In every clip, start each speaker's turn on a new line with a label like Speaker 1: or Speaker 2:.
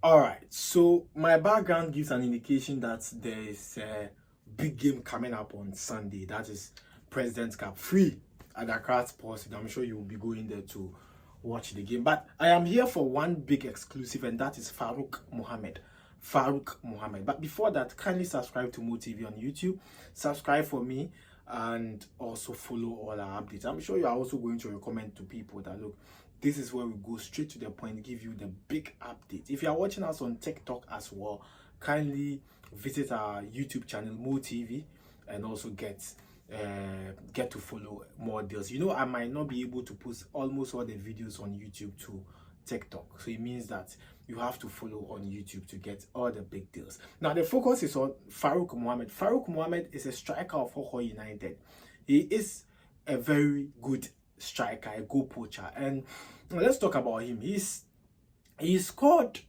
Speaker 1: All right, so my background gives an indication that there is a big game coming up on Sunday. That is President's Cup free at Accra Sports. I'm sure you will be going there to watch the game. But I am here for one big exclusive, and that is Faruk Muhammad. Faruk Muhammad. But before that, kindly subscribe to Mo TV on YouTube. Subscribe for me and also follow all our updates. I'm sure you are also going to recommend to people that look, this is where we go straight to the point, give you the big update. If you are watching us on TikTok as well, kindly visit our YouTube channel Mo TV and also get to follow more deals. You know, I might not be able to post almost all the videos on YouTube to TikTok, so it means that you have to follow on YouTube to get all the big deals. Now the focus is on Faruk Muhammad. Faruk Muhammad is a striker of Hohoe United. He is a very good striker, a goal poacher, and let's talk about him. He scored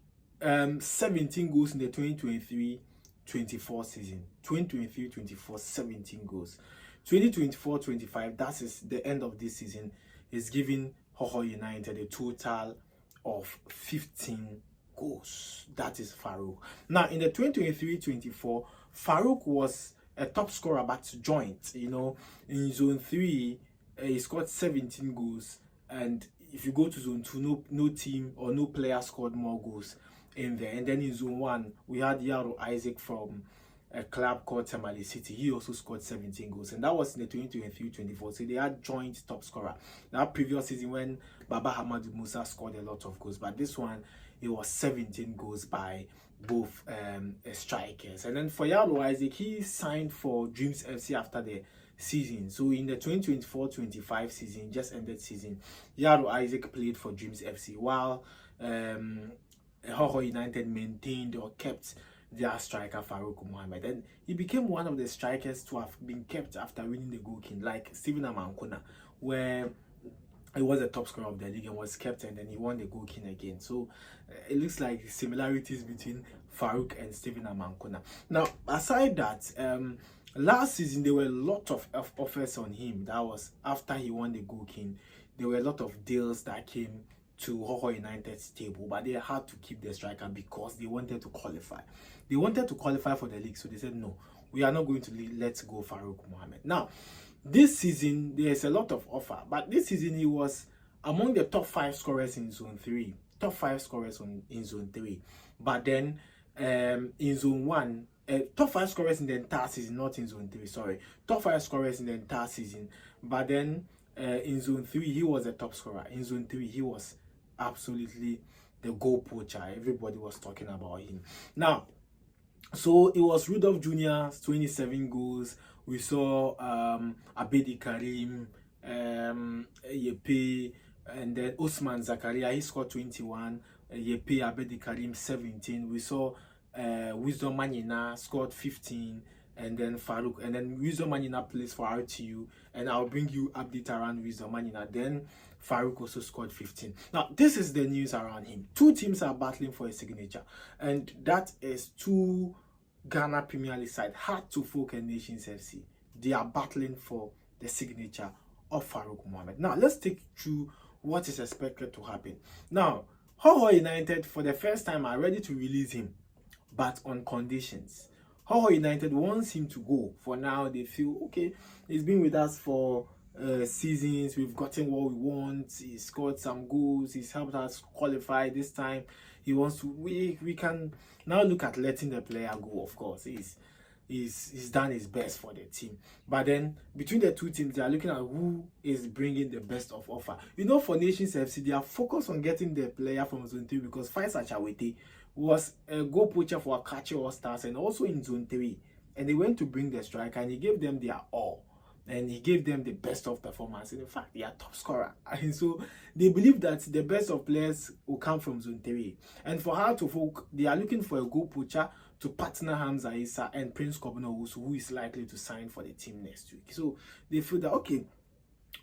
Speaker 1: 17 goals in the 2023-24 season. 2023-24, 17 goals. 2024-25, that is the end of this season, is giving Hohoe United a total of 15 goals. That is Faruk. Now in the 2023-24, Faruk was a top scorer but joint. You know, in zone 3 he scored 17 goals, and if you go to zone 2, no team or no player scored more goals in there. And then in zone 1 we had Yaro Isaac from a club called Tamale City. He also scored 17 goals, and that was in the 2023-24. So they had joint top scorer. That previous season when Baba Hamadu Musa scored a lot of goals, but this one it was 17 goals by both strikers. And then for Yaro Isaac, he signed for Dreams FC after the season. So in the 2024-25 season, just ended season, Yaro Isaac played for Dreams FC while Hohoe United maintained or kept their striker Faruk Muhammad, and he became one of the strikers to have been kept after winning the Goal King, like Stephen Amankuna, where he was the top scorer of the league and was kept, and then he won the Goal King again. So it looks like similarities between Faruk and Stephen Amankuna. Now aside that, last season there were a lot of offers on him. That was after he won the Goal King. There were a lot of deals that came to Hohoe United's table, but they had to keep the striker because they wanted to qualify. They wanted to qualify for the league, so they said, no, we are not going to let go Faruk Muhammad. Now, this season, there's a lot of offer, but this season he was among the top 5 scorers in Zone 3. Top 5 scorers in Zone 3. But then, in Zone 1, top 5 scorers in the entire season, not in Zone 3, sorry. Top 5 scorers in the entire season. But then, in Zone 3, he was a top scorer. In Zone 3, he was absolutely the goal poacher. Everybody was talking about him. Now, so it was Rudolph Jr.'s 27 goals. We saw Abedi Karim, Yepe, and then Osman Zakaria, he scored 21. Yepe, Abedi Karim 17. We saw Wisdom Manina scored 15. And then Faruk, and then Wisdom Manina plays for RTU, and I'll bring you update around Wisdom Manina. Then Faruk also scored 15. Now this is the news around him. 2 teams are battling for a signature, and that is 2 Ghana Premier League side, Heart to Folk and Nations FC. They are battling for the signature of Faruk Muhammad. Now let's take through what is expected to happen. Now Hohoe United for the first time are ready to release him, but on conditions. Hohoe United wants him to go. For now, they feel, okay, he's been with us for seasons. We've gotten what we want. He scored some goals. He's helped us qualify this time. He wants to. We can now look at letting the player go. Of course, he's done his best for the team. But then between the 2 teams, they are looking at who is bringing the best of offer. You know, for Nations FC, they are focused on getting the player from Zone 3 because Faisal Chawete was a goal poacher for Akachi All Stars and also in Zone 3. And they went to bring the striker and he gave them their all. And he gave them the best of performance. And in fact, they are top scorer. And so they believe that the best of players will come from Zone 3. And for Heart to Folk, they are looking for a goal poacher to partner Hamza Issa and Prince Kobno, who is likely to sign for the team next week. So they feel that, okay,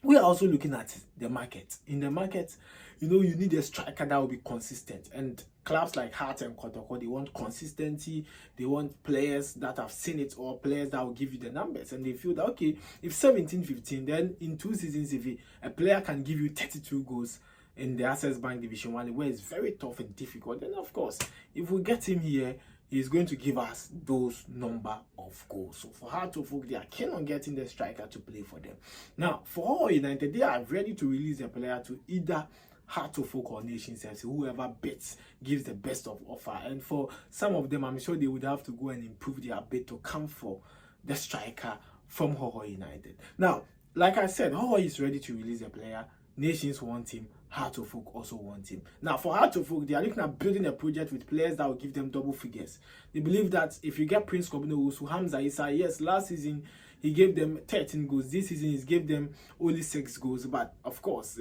Speaker 1: we are also looking at the market. In the market, you know, you need a striker that will be consistent. And clubs like Heart and Kotoko, they want consistency. They want players that have seen it or players that will give you the numbers. And they feel that, okay, if 17-15, then in 2 seasons, if a player can give you 32 goals, in the Access Bank Division 1, where it's very tough and difficult. Then, of course, if we get him here, he's going to give us those number of goals. So for Heart of Oak, they are keen on getting the striker to play for them. Now, for Hohoe United, they are ready to release a player to either Heart of Oak or Nations FC. Whoever bids gives the best of offer. And for some of them, I'm sure they would have to go and improve their bid to come for the striker from Hohoe United. Now, like I said, Hohoe is ready to release a player. Nations want him. Heart of Oak also want him. Now, for Heart of Oak, they are looking at building a project with players that will give them double figures. They believe that if you get Prince Kuno, Hamza Issa, yes, last season he gave them 13 goals. This season he gave them only 6 goals. But of course,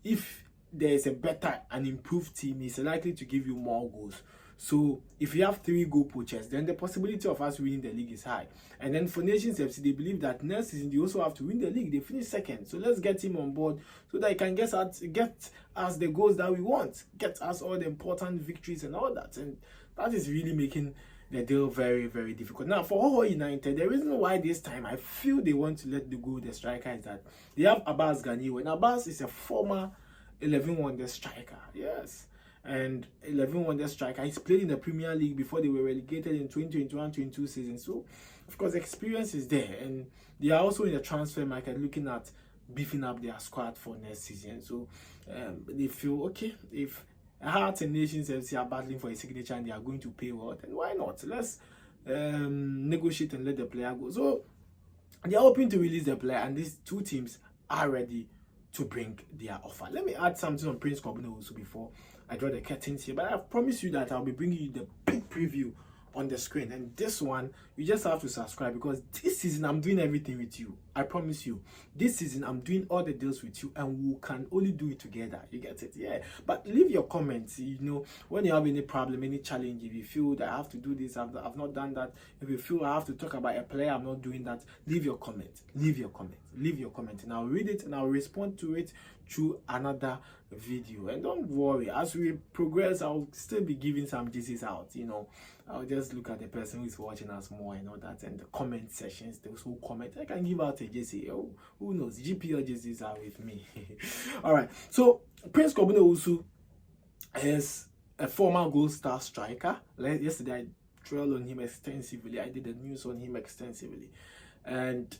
Speaker 1: if there is a better and improved team, it's likely to give you more goals. So if you have 3 goal poachers, then the possibility of us winning the league is high. And then for Nations FC, they believe that next season they also have to win the league. They finish second. So let's get him on board so that he can get us the goals that we want, get us all the important victories and all that. And that is really making the deal very, very difficult. Now, for Hohoe United, the reason why this time I feel they want to let go the striker is that they have Abbas Ganiwo. And Abbas is a former 11 Wonder striker. Yes. And 11 Wonder striker. He's played in the Premier League before they were relegated in 2021-22 season. So, of course, experience is there. And they are also in the transfer market looking at beefing up their squad for next season. So, they feel, okay, if Hearts and Nations FC are battling for a signature and they are going to pay well, then why not? Let's negotiate and let the player go. So, they are hoping to release the player, and these 2 teams are ready to bring their offer. Let me add something on Prince Kuno also before I draw the curtains here, but I promise you that I'll be bringing you the big preview on the screen. And this one, you just have to subscribe, because this season I'm doing everything with you. I promise you, this season I'm doing all the deals with you, and we can only do it together. You get it? Yeah. But leave your comments, you know, when you have any problem, any challenge. If you feel that I have to do this, I've not done that. If you feel I have to talk about a player, I'm not doing that, leave your comment. Leave your comment. Leave your comment, and I'll read it and I'll respond to it through another video. And don't worry, as we progress, I'll still be giving some jerseys out. You know, I'll just look at the person who's watching us more and all that, and the comment sessions, those who comment, I can give out a jersey. Oh, who knows? GPL jerseys are with me. All right, so Prince Kuno also is a former goal star striker. Yesterday I trailed on him extensively. I did the news on him extensively. And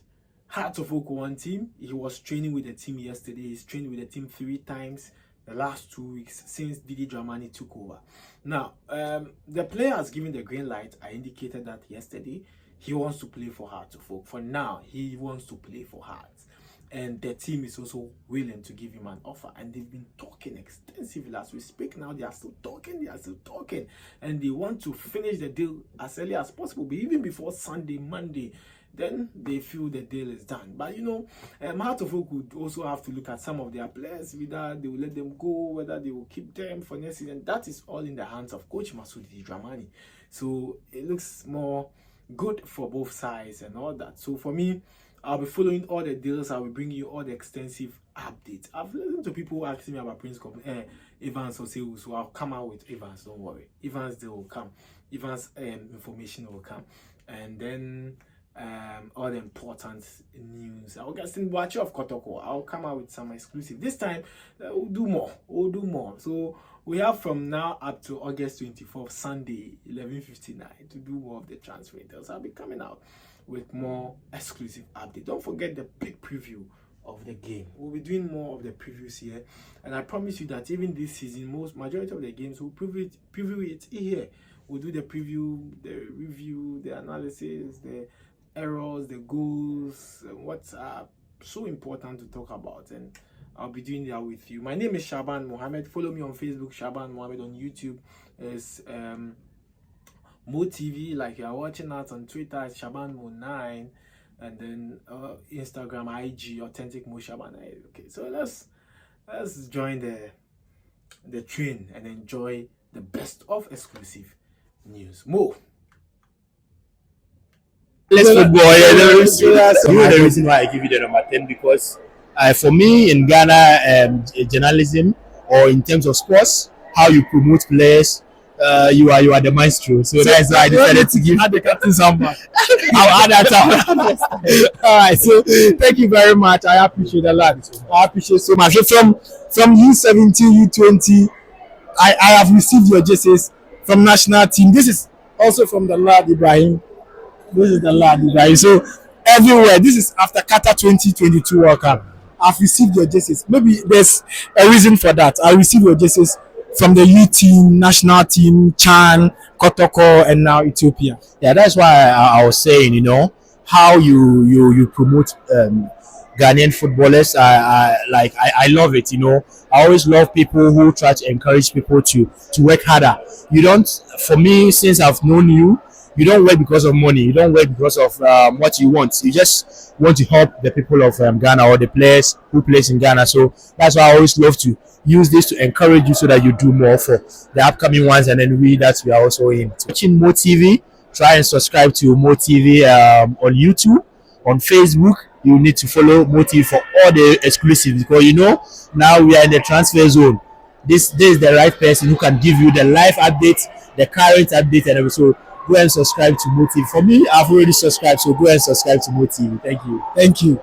Speaker 1: Heart of Oak one team, he was training with the team yesterday. He's trained with the team 3 times the last 2 weeks since Didi Dramani took over. Now, the player has given the green light. I indicated that yesterday. He wants to play for Heart of Oak. For now, he wants to play for Hearts. And the team is also willing to give him an offer. And they've been talking extensively as we speak now. They are still talking. And they want to finish the deal as early as possible, but even before Sunday, Monday. Then they feel the deal is done. But you know, Heart of Oak would also have to look at some of their players, whether they will let them go, whether they will keep them for next season. That is all in the hands of Coach Masudi Dramani. So it looks more good for both sides and all that. So for me, I'll be following all the deals. I will bring you all the extensive updates. I've listened to people asking me about Prince Evans or Seus, so I'll come out with Evans. Don't worry, Evans they will come. Evans information will come, and then all the important news. I'll get some watch of Kotoko. I'll come out with some exclusive. This time we'll do more. So we have from now up to August 24th, Sunday, 11:59, to do more of the transfer deals. I'll be coming out with more exclusive update. Don't forget the big preview of the game. We'll be doing more of the previews here, and I promise you that even this season, majority of the games will preview it here. We'll do the preview, the review, the analysis, the errors, the goals, what's so important to talk about, and I'll be doing that with you. My name is Shaban Mohammed. Follow me on Facebook, Shaban Mohammed. On YouTube is Mo TV, like you are watching us. On Twitter it's Shaban Mo 9, and then Instagram, IG, Authentic Mo Shaban. Okay, so let's join the train and enjoy the best of exclusive news. Mo.
Speaker 2: Let's football. You know the reason why I give you the number 10, because for me in Ghana, journalism or in terms of sports, how you promote players, you are the maestro. So that's why I decided to give the captain number. I'll add that up. All right. So thank you very much. I appreciate a lot. I appreciate so much. So from from U17, U20. I have received your jerseys from national team. This is also from the lad Ibrahim. This is the lad Ibrahim. So everywhere. This is after Qatar 2022 World Cup. I've received your jerseys. Maybe there's a reason for that. I received your jerseys from the U team, national team, Chan, Kotoko, and now Ethiopia. Yeah, that's why I was saying, how you promote Ghanaian footballers. I love it. I always love people who try to encourage people to work harder. You don't, for me, since I've known you, you don't work because of money. You don't work because of what you want. You just want to help the people of Ghana or the players who plays in Ghana. So that's why I always love to use this to encourage you so that you do more for the upcoming ones, and then we are also in. Watching Mo TV, try and subscribe to Mo TV on YouTube, on Facebook. You need to follow Mo TV for all the exclusives, because now we are in the transfer zone. This is the right person who can give you the live update, the current update, and everything. So go and subscribe to Mo TV. For me, I've already subscribed, so go and subscribe to Mo TV. Thank you. Thank you.